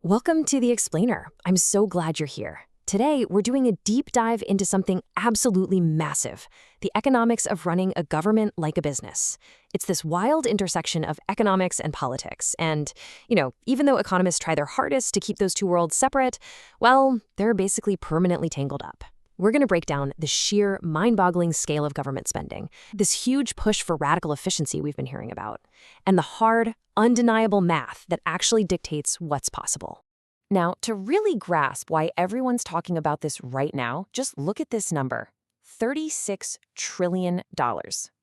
Welcome to The Explainer. I'm so glad you're here. Today, we're doing a deep dive into something absolutely massive, the economics of running a government like a business. It's this wild intersection of economics and politics. And, even though economists try their hardest to keep those two worlds separate, well, they're basically permanently tangled up. We're going to break down the sheer, mind-boggling scale of government spending, this huge push for radical efficiency we've been hearing about, and the hard, undeniable math that actually dictates what's possible. Now, to really grasp why everyone's talking about this right now, just look at this number, $36 trillion.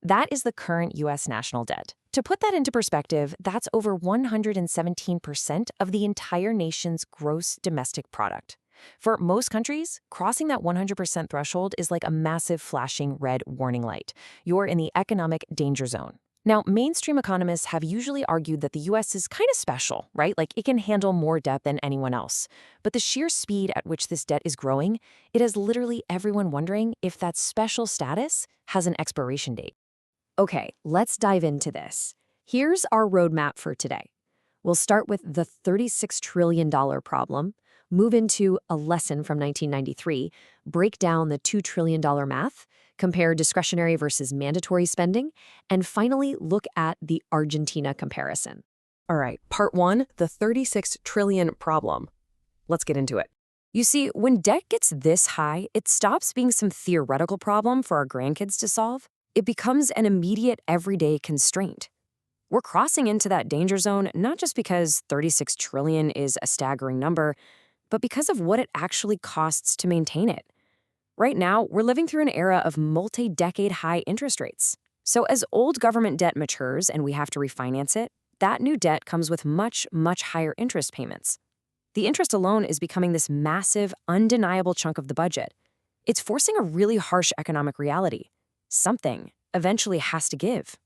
That is the current U.S. national debt. To put that into perspective, that's over 117% of the entire nation's gross domestic product. For most countries, crossing that 100% threshold is like a massive flashing red warning light. You're in the economic danger zone. Now, mainstream economists have usually argued that the U.S. is kind of special, right? Like it can handle more debt than anyone else. But the sheer speed at which this debt is growing, it has literally everyone wondering if that special status has an expiration date. Okay, let's dive into this. Here's our roadmap for today. We'll start with the $36 trillion problem, move into a lesson from 1993, break down the $2 trillion math, compare discretionary versus mandatory spending, and finally look at the Argentina comparison. All right, part one, the $36 trillion problem. Let's get into it. You see, when debt gets this high, it stops being some theoretical problem for our grandkids to solve. It becomes an immediate, everyday constraint. We're crossing into that danger zone not just because $36 trillion is a staggering number, but because of what it actually costs to maintain it. Right now, we're living through an era of multi-decade high interest rates. So as old government debt matures and we have to refinance it, that new debt comes with much, much higher interest payments. The interest alone is becoming this massive, undeniable chunk of the budget. It's forcing a really harsh economic reality. Something eventually has to give.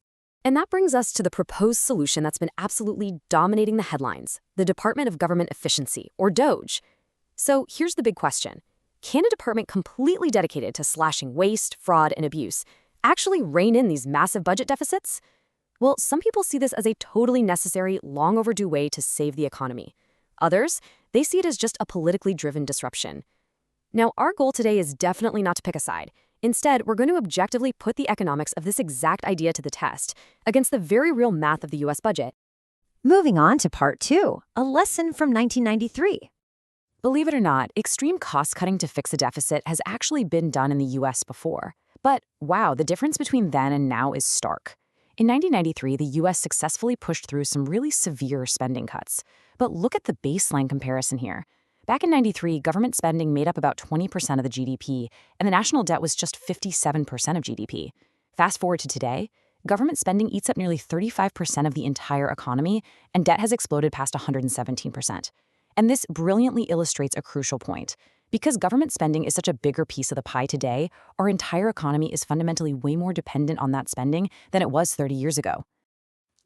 And that brings us to the proposed solution that's been absolutely dominating the headlines, the Department of Government Efficiency, or DOGE. So here's the big question. Can a department completely dedicated to slashing waste, fraud, and abuse actually rein in these massive budget deficits? Well, some people see this as a totally necessary, long overdue way to save the economy. Others, they see it as just a politically driven disruption. Now, our goal today is definitely not to pick a side. Instead, we're going to objectively put the economics of this exact idea to the test against the very real math of the U.S. budget. Moving on to part two, a lesson from 1993. Believe it or not, extreme cost-cutting to fix a deficit has actually been done in the U.S. before. But wow, the difference between then and now is stark. In 1993, the U.S. successfully pushed through some really severe spending cuts. But look at the baseline comparison here. Back in 93, government spending made up about 20% of the GDP, and the national debt was just 57% of GDP. Fast forward to today, government spending eats up nearly 35% of the entire economy, and debt has exploded past 117%. And this brilliantly illustrates a crucial point. Because government spending is such a bigger piece of the pie today, our entire economy is fundamentally way more dependent on that spending than it was 30 years ago.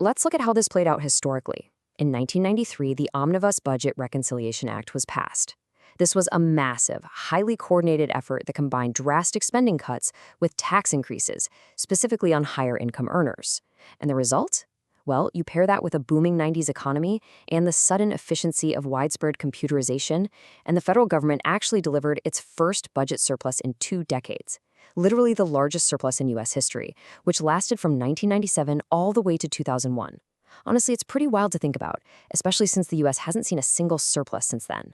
Let's look at how this played out historically. In 1993, the Omnibus Budget Reconciliation Act was passed. This was a massive, highly coordinated effort that combined drastic spending cuts with tax increases, specifically on higher income earners. And the result? Well, you pair that with a booming 90s economy and the sudden efficiency of widespread computerization, and the federal government actually delivered its first budget surplus in 2 decades, literally the largest surplus in U.S. history, which lasted from 1997 all the way to 2001. Honestly, it's pretty wild to think about, especially since the U.S. hasn't seen a single surplus since then.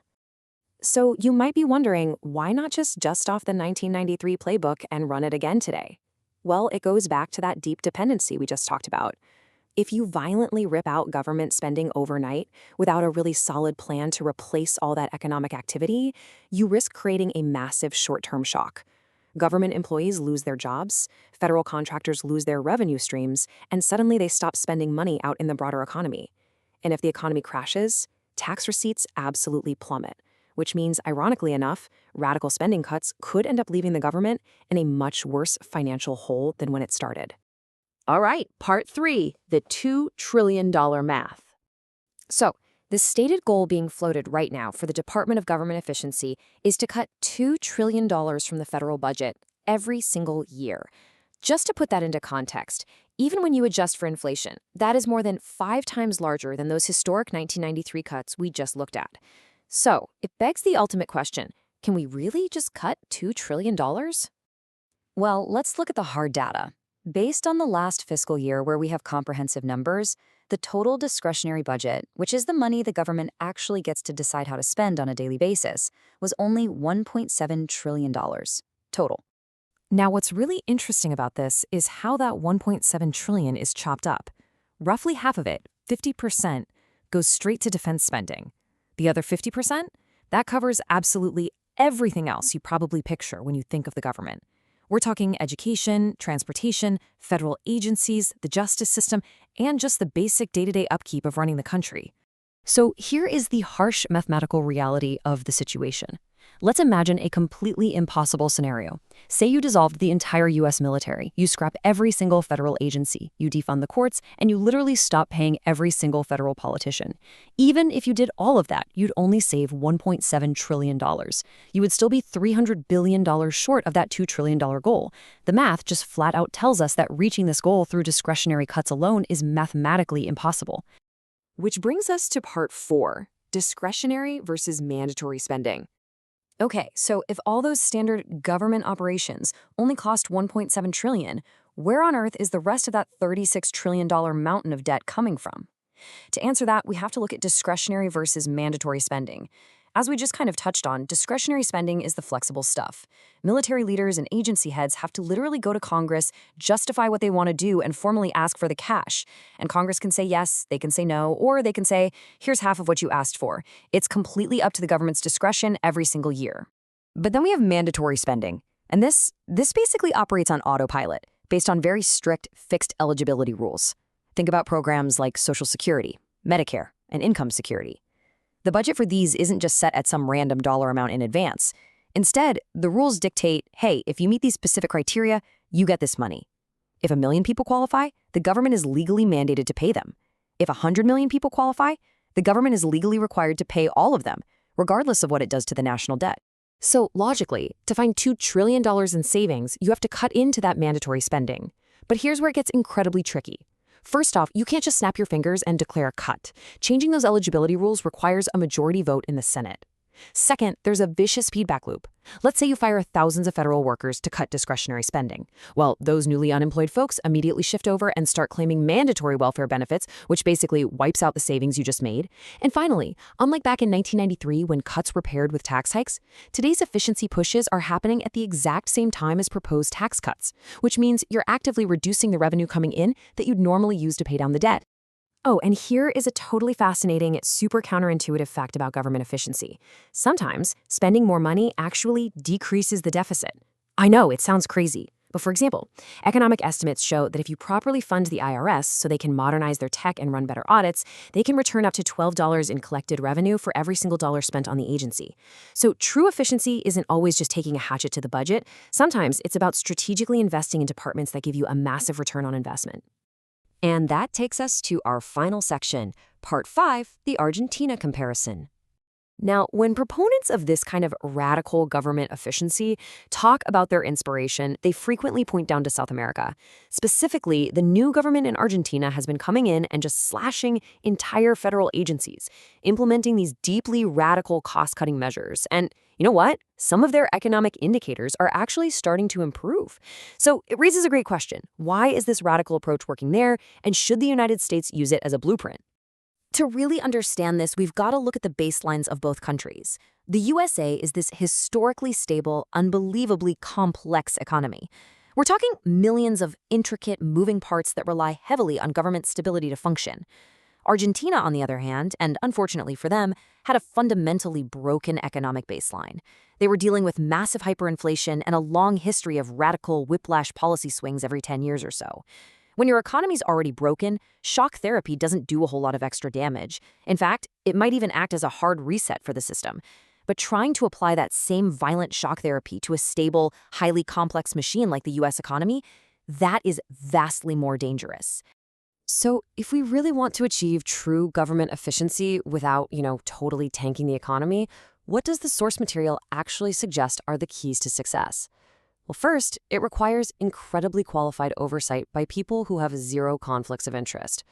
So you might be wondering, why not just dust off the 1993 playbook and run it again today? Well, it goes back to that deep dependency we just talked about. If you violently rip out government spending overnight without a really solid plan to replace all that economic activity, you risk creating a massive short-term shock. Government employees lose their jobs, federal contractors lose their revenue streams, and suddenly they stop spending money out in the broader economy. And if the economy crashes, tax receipts absolutely plummet, which means, ironically enough, radical spending cuts could end up leaving the government in a much worse financial hole than when it started. All right, part 3, the $2 trillion math. So, the stated goal being floated right now for the Department of Government Efficiency is to cut $2 trillion from the federal budget every single year. Just to put that into context, Even when you adjust for inflation, that is more than 5 times larger than those historic 1993 cuts we just looked at. So, it begs the ultimate question, can we really just cut $2 trillion? Well, let's look at the hard data. Based on the last fiscal year where we have comprehensive numbers, the total discretionary budget, which is the money the government actually gets to decide how to spend on a daily basis, was only $1.7 trillion total. Now, what's really interesting about this is how that $1.7 trillion is chopped up. Roughly half of it, 50%, goes straight to defense spending. The other 50%, that covers absolutely everything else you probably picture when you think of the government. We're talking education, transportation, federal agencies, the justice system, and just the basic day-to-day upkeep of running the country. So here is the harsh mathematical reality of the situation. Let's imagine a completely impossible scenario. Say you dissolved the entire U.S. military, you scrap every single federal agency, you defund the courts, and you literally stop paying every single federal politician. Even if you did all of that, you'd only save $1.7 trillion. You would still be $300 billion short of that $2 trillion goal. The math just flat out tells us that reaching this goal through discretionary cuts alone is mathematically impossible. Which brings us to part 4, discretionary versus mandatory spending. Okay, so if all those standard government operations only cost $1.7 trillion, where on earth is the rest of that $36 trillion mountain of debt coming from? To answer that, we have to look at discretionary versus mandatory spending. As we just kind of touched on, discretionary spending is the flexible stuff. Military leaders and agency heads have to literally go to Congress, justify what they want to do, and formally ask for the cash. And Congress can say yes, they can say no, or they can say, here's half of what you asked for. It's completely up to the government's discretion every single year. But then we have mandatory spending. And this basically operates on autopilot, based on very strict fixed eligibility rules. Think about programs like Social Security, Medicare, and income security. The budget for these isn't just set at some random dollar amount in advance. Instead, the rules dictate, hey, if you meet these specific criteria, you get this money. If 1 million people qualify, the government is legally mandated to pay them. If 100 million people qualify, the government is legally required to pay all of them, regardless of what it does to the national debt. So logically, to find $2 trillion in savings, you have to cut into that mandatory spending. But here's where it gets incredibly tricky. First off, you can't just snap your fingers and declare a cut. Changing those eligibility rules requires a majority vote in the Senate. Second, there's a vicious feedback loop. Let's say you fire thousands of federal workers to cut discretionary spending. Well, those newly unemployed folks immediately shift over and start claiming mandatory welfare benefits, which basically wipes out the savings you just made. And finally, unlike back in 1993 when cuts were paired with tax hikes, today's efficiency pushes are happening at the exact same time as proposed tax cuts, which means you're actively reducing the revenue coming in that you'd normally use to pay down the debt. Oh, and here is a totally fascinating, super counterintuitive fact about government efficiency. Sometimes, spending more money actually decreases the deficit. I know, it sounds crazy. But for example, economic estimates show that if you properly fund the IRS so they can modernize their tech and run better audits, they can return up to $12 in collected revenue for every single dollar spent on the agency. So true efficiency isn't always just taking a hatchet to the budget. Sometimes it's about strategically investing in departments that give you a massive return on investment. And that takes us to our final section, Part 5, the Argentina comparison. Now, when proponents of this kind of radical government efficiency talk about their inspiration, they frequently point down to South America. Specifically, the new government in Argentina has been coming in and just slashing entire federal agencies, implementing these deeply radical cost-cutting measures. And you know what? Some of their economic indicators are actually starting to improve. So it raises a great question. Why is this radical approach working there, and should the United States use it as a blueprint? To really understand this, we've got to look at the baselines of both countries. The USA is this historically stable, unbelievably complex economy. We're talking millions of intricate, moving parts that rely heavily on government stability to function. Argentina, on the other hand, and unfortunately for them, had a fundamentally broken economic baseline. They were dealing with massive hyperinflation and a long history of radical whiplash policy swings every 10 years or so. When your economy's already broken, shock therapy doesn't do a whole lot of extra damage. In fact, it might even act as a hard reset for the system. But trying to apply that same violent shock therapy to a stable, highly complex machine like the U.S. economy, that is vastly more dangerous. So if we really want to achieve true government efficiency without, totally tanking the economy, what does the source material actually suggest are the keys to success? Well, first, it requires incredibly qualified oversight by people who have zero conflicts of interest.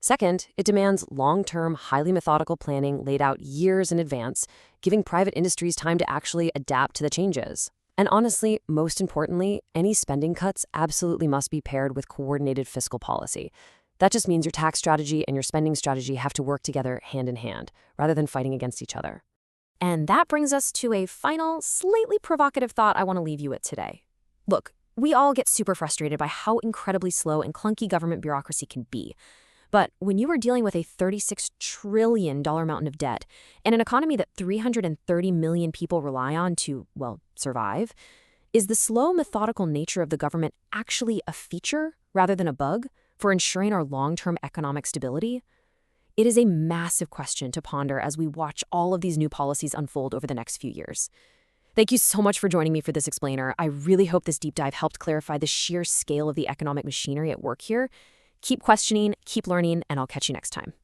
Second, it demands long-term, highly methodical planning laid out years in advance, giving private industries time to actually adapt to the changes. And honestly, most importantly, any spending cuts absolutely must be paired with coordinated fiscal policy. That just means your tax strategy and your spending strategy have to work together hand in hand, rather than fighting against each other. And that brings us to a final, slightly provocative thought I want to leave you with today. Look, we all get super frustrated by how incredibly slow and clunky government bureaucracy can be. But when you are dealing with a $36 trillion mountain of debt and an economy that 330 million people rely on to, well, survive, is the slow, methodical nature of the government actually a feature rather than a bug for ensuring our long-term economic stability? It is a massive question to ponder as we watch all of these new policies unfold over the next few years. Thank you so much for joining me for this explainer. I really hope this deep dive helped clarify the sheer scale of the economic machinery at work here. Keep questioning, keep learning, and I'll catch you next time.